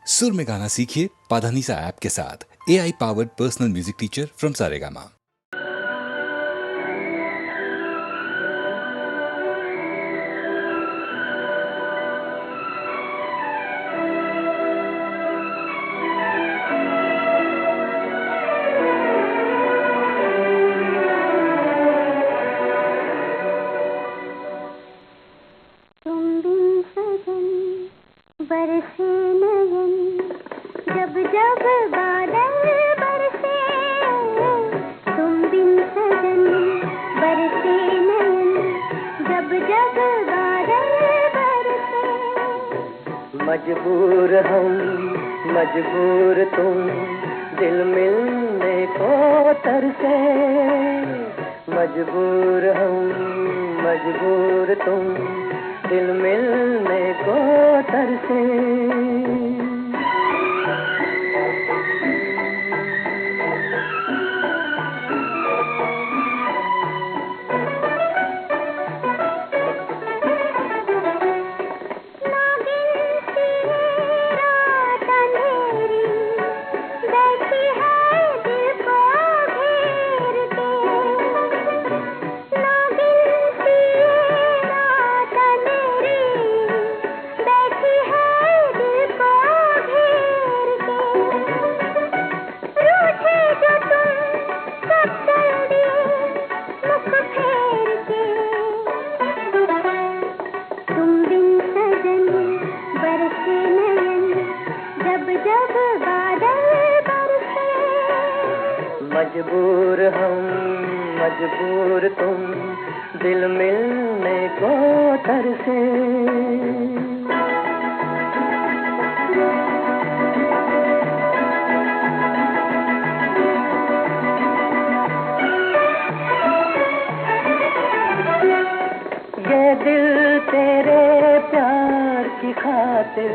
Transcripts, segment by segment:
सुर में गाना सीखिए पाधानीसा ऐप के साथ। AI powered personal music teacher from Saregama. बरसे नयन जब जब बादल बरसे, तुम बिन सजन बरसे नयन जब जब बादल बरसे। मजबूर हम मजबूर तुम, दिल मिलने को तरसे। मजबूर हम मजबूर तुम, दिल मिलने को तरसे। मजबूर हम मजबूर तुम, दिल मिलने को तरसे। ये दिल तेरे प्यार की खातिर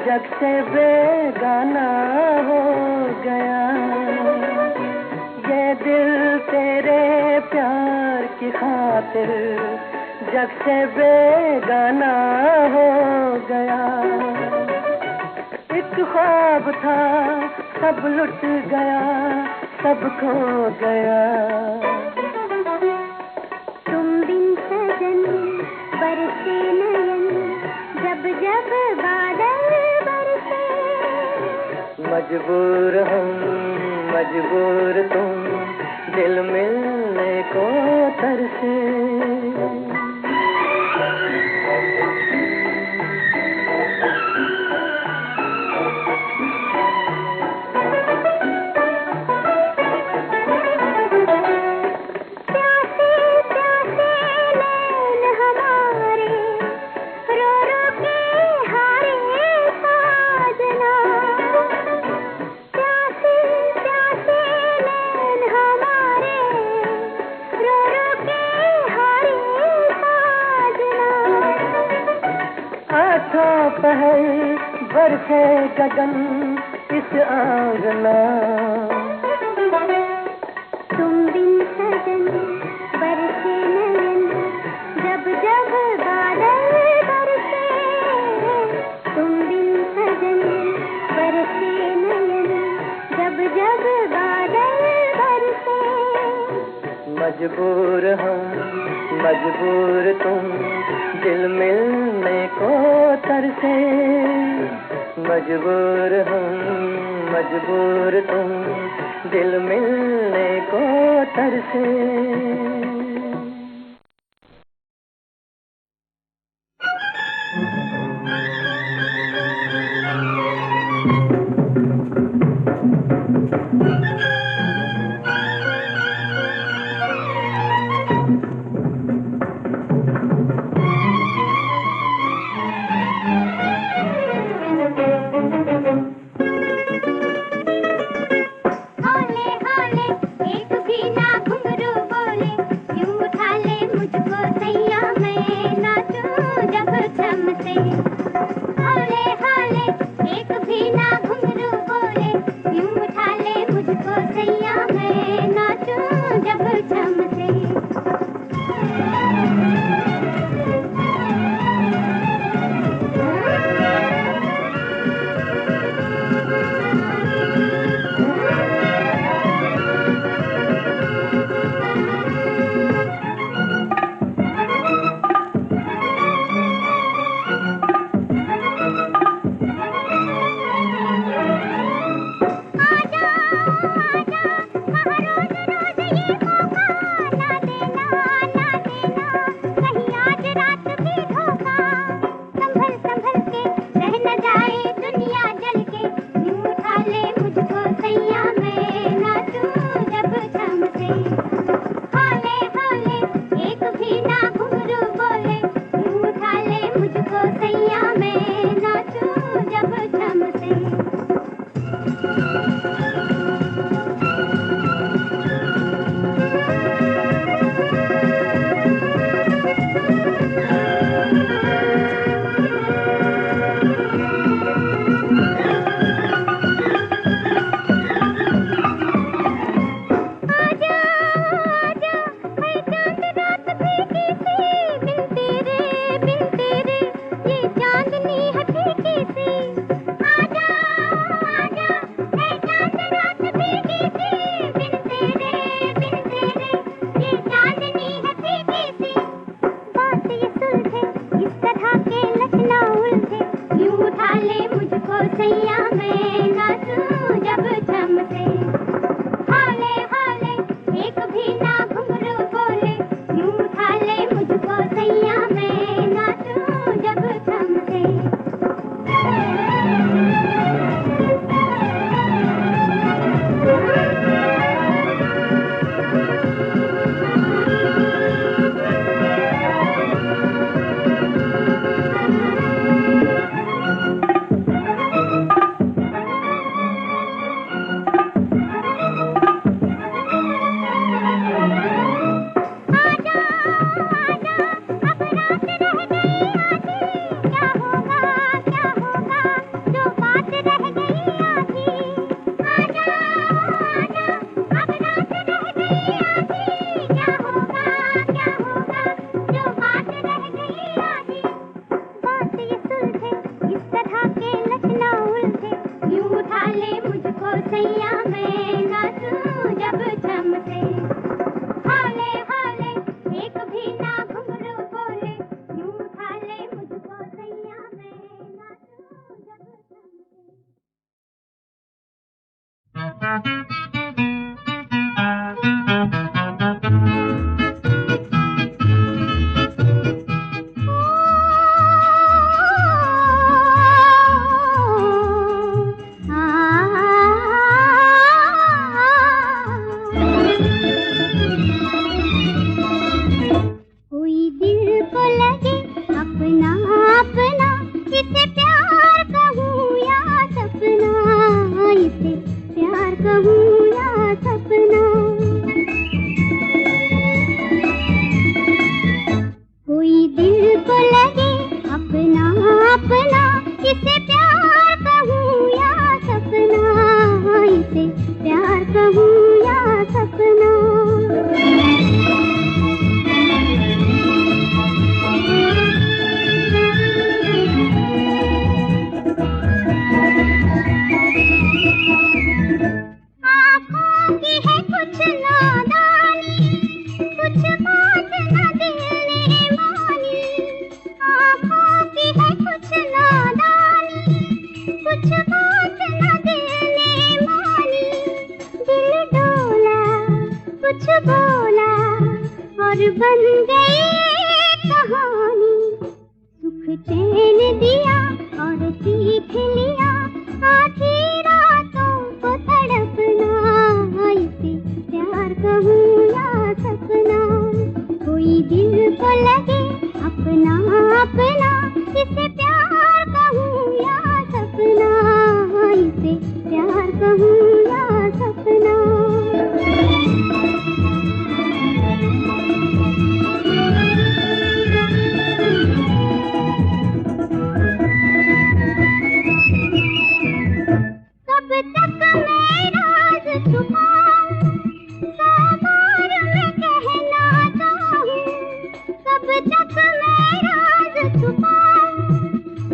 जग से बेगाना हो गया। ये दिल तेरे प्यार की खातिर जग से बेगाना हो गया। एक ख्वाब था सब लुट गया, सब खो गया। तुम बिन सजन बरसे नयन जब जब बादल बरसे। मजबूर हम मजबूर तुम, दिल मिलने को तरसे। पहल बरसे गगन इस आंगना। तुम बिन सजन बरसे नयन जब जब बादल बरसे। तुम बिन सजन बरसे नयन जब जब बादल बरसे। मजबूर हम मजबूर तुम, दिल मिलने को तरसे। मजबूर हम मजबूर तुम, दिल मिलने को तरसे। होले होले एक भी ना घुंघरू बोले, बात न दिल ने मानी, दिल डोला कुछ बोला और बन गई कहानी। सुख चैन दिया और सीख लिया, आधी रातों को तड़पना, इसे प्यार कहूँ या सपना। कोई दिल को लगे अपना अपना, इसे प्यार कहूँ या सपना, इसे प्यार कहूँ या सपना। कब तक मैं राज छुपाऊं, सामार में कहना चाहूं। कब तक मैं राज छुपाऊं,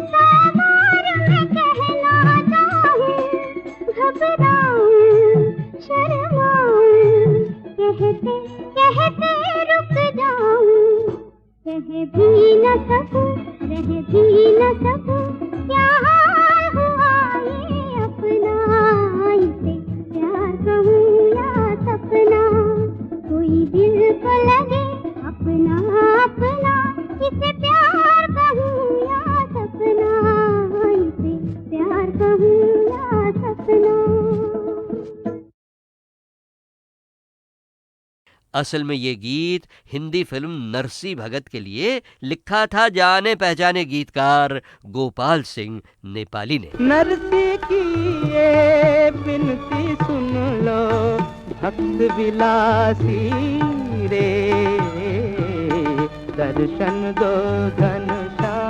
सामार में कहना चाहूं। घबराऊं शर्माऊं, कहते कहते रुक जाऊं। कह भी न सकूं, रह भी न सकूं, क्या हाल हुआ ये अपना, इसे प्यार कहूँ या सपना। कोई दिल को लगे अपना अपना, इसे प्यार कहूँ या सपना, इसे प्यार कहूँ या सपना। असल में ये गीत हिंदी फिल्म नरसी भगत के लिए लिखा था जाने पहचाने गीतकार गोपाल सिंह नेपाली ने। नरसी की ये बिनती सुन लो, भक्त विलासी रे, दर्शन दो घनश्याम।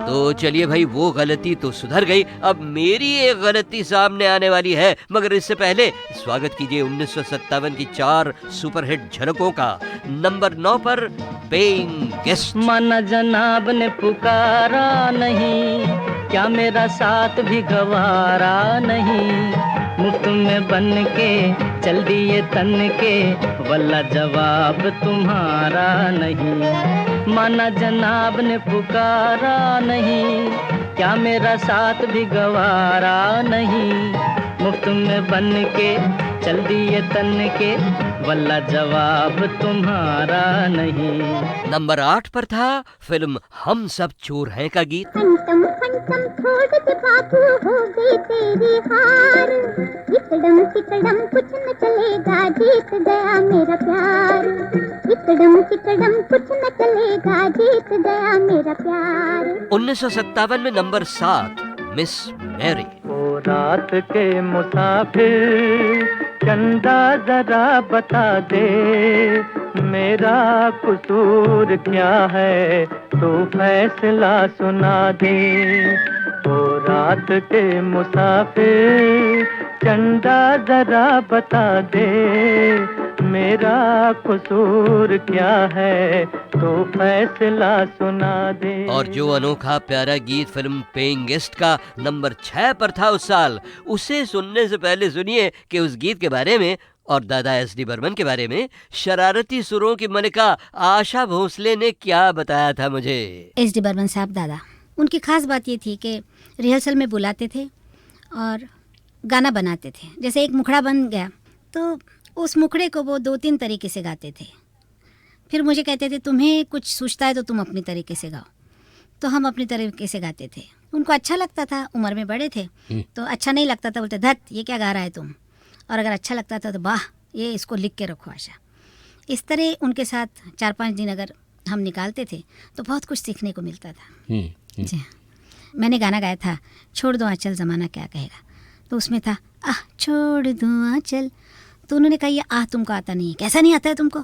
तो चलिए भाई, वो गलती तो सुधर गई, अब मेरी एक गलती सामने आने वाली है। मगर इससे पहले स्वागत कीजिए 1957 की 4 सुपरहिट झलकों का। नंबर 9 पर पेइंग गेस्ट। माना जनाब ने पुकारा नहीं, क्या मेरा साथ भी गवारा नहीं। मुफ्त में बन के चल दिए तन के, वल्ला जवाब तुम्हारा नहीं। माना जनाब ने पुकारा नहीं, क्या मेरा साथ भी गवारा नहीं। मुफ्त में बन के चल दिए तन के, वल्ला जवाब तुम्हारा नहीं। नंबर 8 पर था फिल्म हम सब चोर हैं का गीत। फंटम फंटम छोड़ दे बाबू, हो गई तेरी हार। इकड़म तिकड़म कुछ न चलेगा, जीत गया मेरा प्यार। इकड़म तिकड़म कुछ न चलेगा, जीत गया मेरा प्यार। 1957 में नंबर 7 मिस मैरी। ओ रात के मुसाफिर, चंदा जरा बता दे, मेरा कसूर क्या है, तो फैसला सुना दे। ओ रात के मुसाफिर, चंदा जरा बता दे, मेरा कसूर क्या है, तो फैसला सुना दे। और जो अनोखा प्यारा गीत फिल्म पेइंग गेस्ट का नंबर 6 पर था उस साल, उसे सुनने से पहले सुनिए कि उस गीत के बारे में और दादा एस.डी. बर्मन के बारे में शरारती सुरों की मलिका आशा भोसले ने क्या बताया था मुझे। एस.डी. बर्मन साहब दादा, उनकी खास बात ये थी कि रिहर्सल में बुलाते थे और गाना बनाते थे। जैसे एक मुखड़ा बन गया तो उस मुखड़े को वो 2-3 तरीके से गाते थे। फिर मुझे कहते थे तुम्हें कुछ सूझता है तो तुम अपनी तरीके से गाओ, तो हम अपनी तरीके से गाते थे। उनको अच्छा लगता था, उम्र में बड़े थे तो अच्छा नहीं लगता था, बोलते धत ये क्या गा रहा है तुम, और अगर अच्छा लगता था तो वाह ये इसको लिख के रखो आशा। इस तरह उनके साथ 4-5 दिन अगर हम निकालते थे तो बहुत कुछ सीखने को मिलता था। जी हाँ, मैंने गाना गाया था छोड़ दो आंचल ज़माना क्या कहेगा, तो उसमें था आह छोड़ दो आंचल, तो उन्होंने कहा ये आह तुमको आता नहीं है। कैसा नहीं आता है तुमको,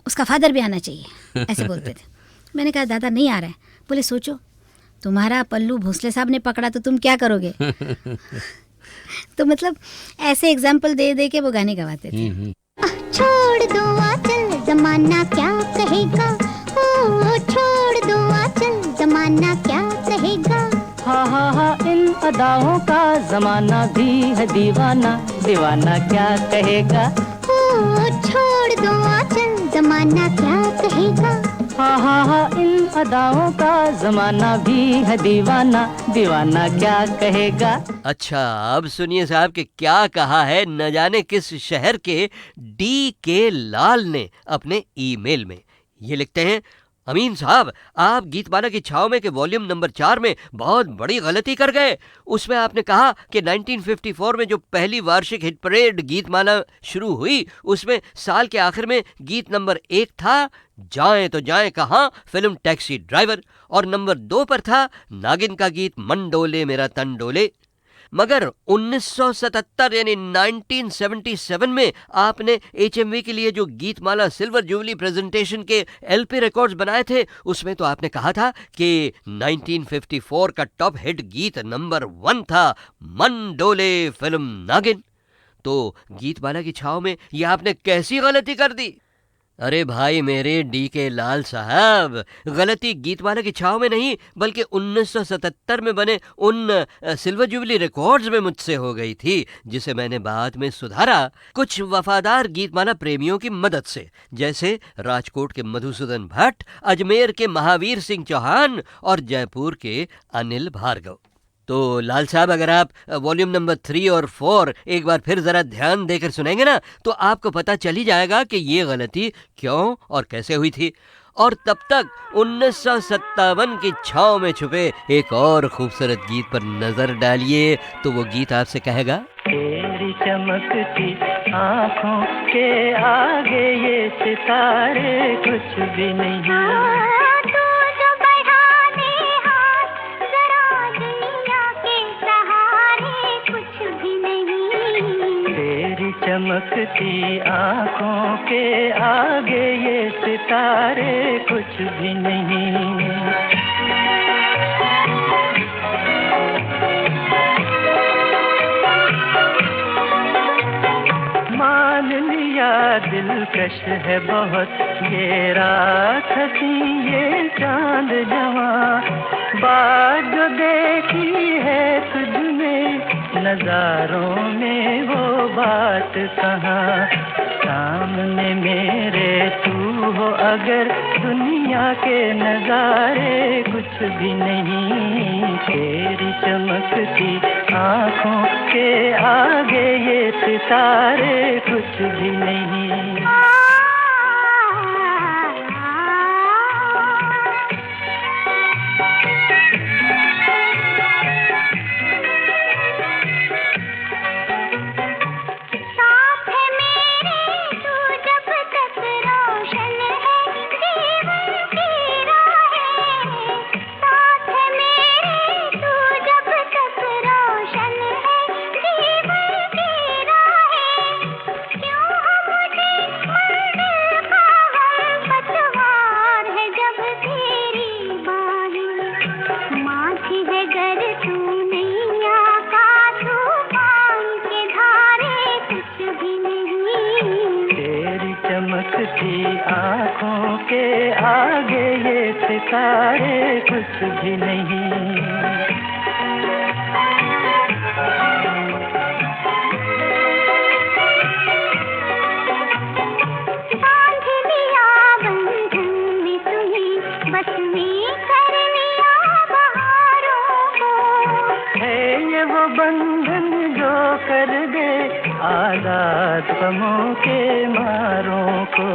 उसका फादर भी आना चाहिए, ऐसे बोलते थे। मैंने कहा दादा नहीं आ रहा है। बोले सोचो तुम्हारा पल्लू भोसले साहब ने पकड़ा तो तुम क्या करोगे। तो मतलब ऐसे एग्जाम्पल दे दे के वो गाने गवाते थे। छोड़ दो आंचल जमाना क्या कहेगा, ओ छोड़ दो आंचल जमाना क्या कहेगा। हाँ हाँ हाँ इन अदाओं का जमाना भी है दीवाना, दीवाना क्या कहेगा। ओ छोड़ दो आंचल जमाना क्या कहेगा। हा हा इन अदाओं का जमाना भी है दीवाना, दीवाना क्या कहेगा। अच्छा, अब सुनिए साहब कि क्या कहा है न जाने किस शहर के DK लाल ने अपने ईमेल में। ये लिखते हैं, अमीन साहब, आप गीतमाला की छाव में के वॉल्यूम नंबर 4 में बहुत बड़ी गलती कर गए। उसमें आपने कहा कि 1954 में जो पहली वार्षिक हिट परेड गीतमाला शुरू हुई, उसमें साल के आखिर में गीत नंबर 1 था जाएं तो जाएं कहां, फिल्म टैक्सी ड्राइवर, और नंबर 2 पर था नागिन का गीत मन डोले मेरा तन डोले। मगर 1977 यानी 1977 में आपने HMV के लिए जो गीतमाला सिल्वर जुबली प्रेजेंटेशन के LP रिकॉर्ड्स बनाए थे, उसमें तो आपने कहा था कि 1954 का टॉप हिट गीत नंबर 1 था मन डोले फिल्म नागिन। तो गीतमाला की छाव में यह आपने कैसी गलती कर दी? अरे भाई मेरे DK लाल साहब, गलती गीतमाला की छाव में नहीं बल्कि 1977 में बने उन सिल्वर जुबली रिकॉर्ड्स में मुझसे हो गई थी, जिसे मैंने बाद में सुधारा कुछ वफादार गीतमाला प्रेमियों की मदद से, जैसे राजकोट के मधुसूदन भट्ट, अजमेर के महावीर सिंह चौहान और जयपुर के अनिल भार्गव। तो लाल साहब, अगर आप वॉल्यूम नंबर 3 और 4 एक बार फिर जरा ध्यान देकर सुनेंगे ना, तो आपको पता चल ही जाएगा कि ये गलती क्यों और कैसे हुई थी। और तब तक 1957 की छाव में छुपे एक और खूबसूरत गीत पर नजर डालिए, तो वो गीत आपसे कहेगा, तेरी चमकती आँखों के आगे ये सितारे कुछ भी नहीं। चमकती आँखों के आगे ये सितारे कुछ भी नहीं। मान लिया दिलकश है बहुत ये रात हसी ये चांद जवां, बात जो देखी है तुझ में नजारों में वो बात कहाँ, सामने मेरे तू हो अगर दुनिया के नजारे कुछ भी नहीं। तेरी चमकती आँखों के आगे ये सितारे कुछ भी नहीं। आँखों के आगे ये सितारे कुछ भी नहीं। बांध लिया बंधन में तुम्हें, बस में कर लिया बहारों को, है ये वो बंधन जो कर दे आजाद गमों के मारों को।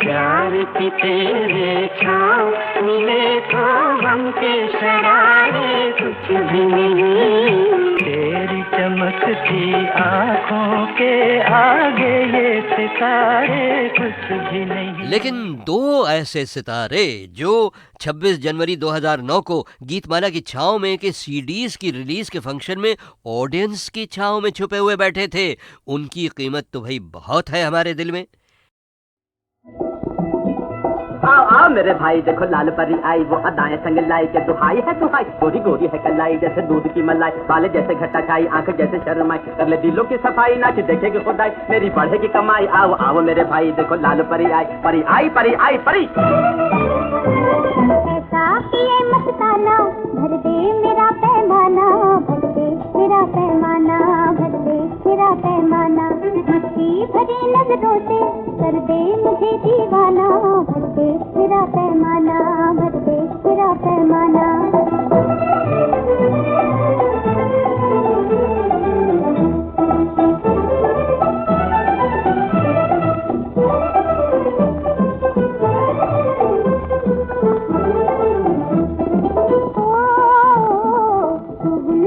प्यार की तेरे छाँव मिले तो गम के शरारे कुछ भी नहीं। तेरी चमकती आँखों के आगे ये सितारे कुछ भी नहीं। लेकिन दो ऐसे सितारे जो 26 जनवरी 2009 को गीतमाला की छाँव में के CDs की रिलीज के फंक्शन में ऑडियंस की छाँव में छुपे हुए बैठे थे, उनकी कीमत तो भाई बहुत है हमारे दिल में। आओ आओ मेरे भाई, देखो लाल परी आई, वो अदाएं संग लाई के दुहाई है दुहाई। गोरी गोरी है कलाई जैसे दूध की मलाई, बाले जैसे घटाकाई, आंख जैसे शर्माई, कर ले दिलों की सफाई, नाच देखेगी खुदाई, मेरी बढ़ेगी कमाई। आओ आओ मेरे भाई, देखो लाल परी आई, परी आई परी आई परी। ऐसा पिए मस्ताना, भर दे मेरा पैमाना, भर दे मेरा पैमाना, भर दे मेरा पैमाना। मस्ती भरी नजरों से कर दे मुझे दीवाना, भर दे मेरा पैमाना।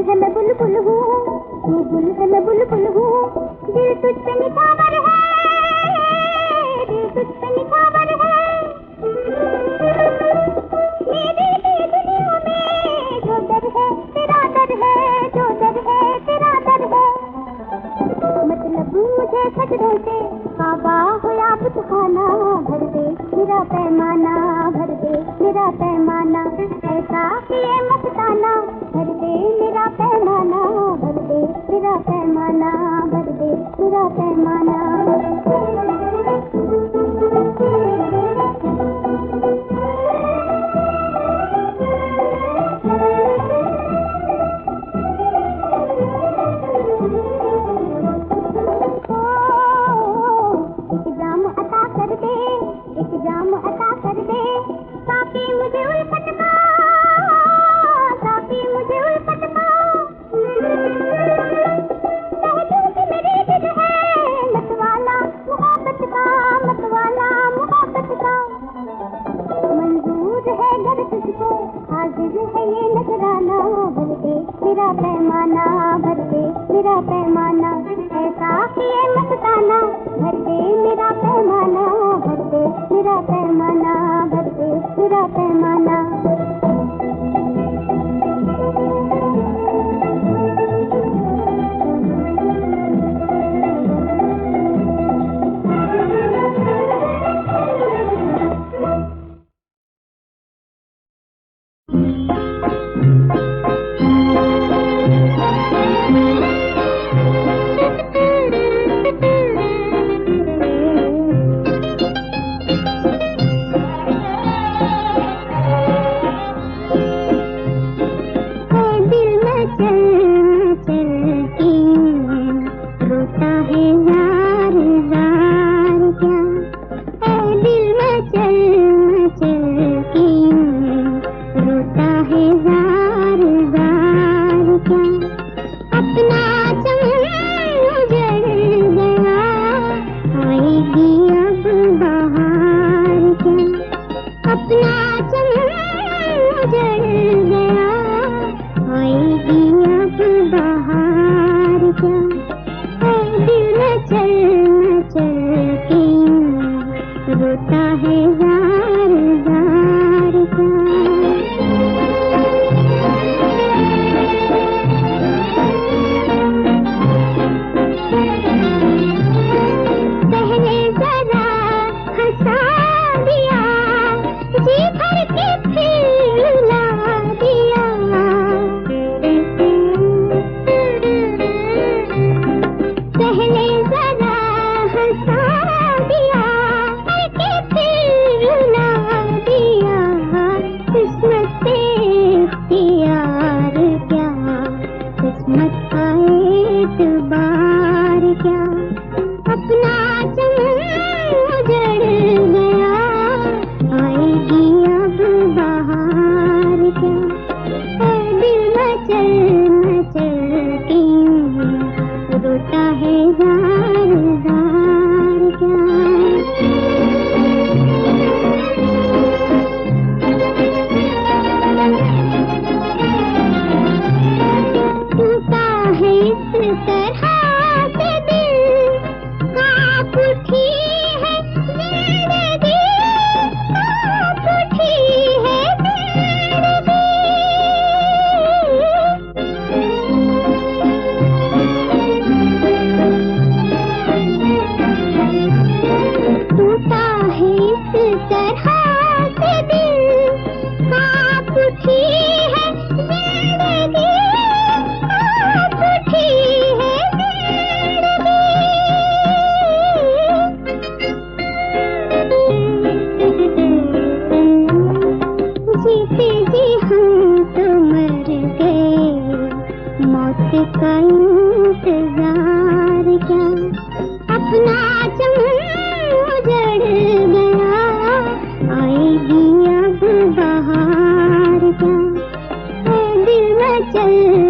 है मैं बुलबुल हूँ, तू बुल है मैं बुलबुल हूँ, दिल तुझ पे निछावर है, दिल तुझ पे निछावर है। मेरी दुनिया में जो दर है तेरा दर है, जो दर है तेरा दर है। मतलब मुझे सजदों से काबा हो या बुतखाना, भर दे मेरा पैमाना, भर दे मेरा पैमाना, ऐसा किए मस्ताना, भर दे मेरा पैमाना, भर दे मेरा पैमाना, भर दे मेरा पैमाना। मेरा पैमाना, भर दे मेरा पैमाना, ऐसा किए मस्ताना, भर दे मेरा पैमाना, भर दे मेरा पैमाना, भर दे मेरा पैमाना। चल